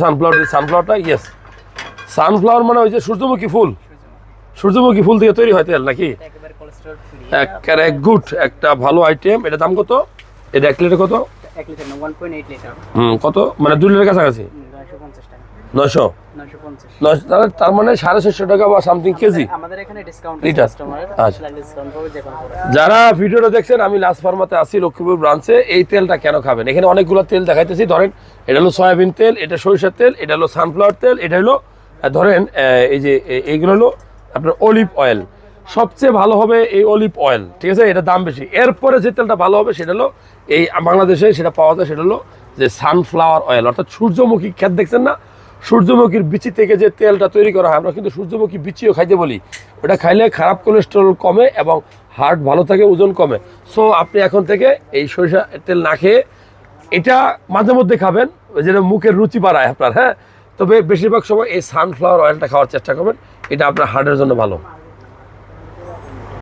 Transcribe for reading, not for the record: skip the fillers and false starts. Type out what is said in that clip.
সানফ্লাওয়ারটা yes, sunflower মানে ওই যে সূর্যমুখী ফুল, সূর্যমুখী ফুল দিয়ে তৈরি হয় তেল নাকি? একেবারে গুড, একটা ভালো আইটেম। এটা দাম কত? এটা 1 লিটার কত? 1 লিটার না 1.8 লিটার। কত মানে 2 লিটার কাছাকাছি? 950 টাকা। 900 950। তার মানে 650 টাকা বা সামথিং কেজি আমাদের এখানে ডিসকাউন্ট লিটার। কাস্টমারের আচ্ছা, ডিসকাউন্ট পাবে যে কোনো করে। যারা ভিডিওটা দেখছেন, আমি লাস্ট ফার্মাতে আছি লক্ষ্মীপুর ব্রাঞ্চে। এই তেলটা কেন খাবেন? এখানে অনেকগুলো তেল দেখাইতেছি। ধরেন এটা হলো সয়াবিন তেল, এটা সরিষার তেল, এটা হলো সানফ্লাওয়ার তেল, এটা হলো ধরেন এই যে এইগুলো হলো আপনার অলিভ অয়েল। সবচেয়ে ভালো হবে এই অলিভ অয়েল, ঠিক আছে? এটা দাম বেশি। এরপরে যে তেলটা ভালো হবে সেটা হলো এই বাংলাদেশে সেটা পাওয়া যায়, সেটা হলো যে সানফ্লাওয়ার অয়েল, অর্থাৎ সূর্যমুখী ক্ষেত দেখছেন না? সূর্যমুখীর বিচি থেকে যে তেলটা তৈরি করা হয়, আমরা কিন্তু সূর্যমুখী বিচিও খাইতে বলি। ওটা খাইলে খারাপ কোলেস্টেরল কমে এবং হার্ট ভালো থাকে, ওজন কমে। সো আপনি এখন থেকে এই সরিষা তেল না খেয়ে এটা মাঝে মধ্যে খাবেন, যেটা মুখের রুচি বাড়ায় আপনার, হ্যাঁ। তবে বেশিরভাগ সময় এই সানফ্লাওয়ার অয়েলটা খাওয়ার চেষ্টা করবেন, এটা আপনার হার্টের জন্য ভালো।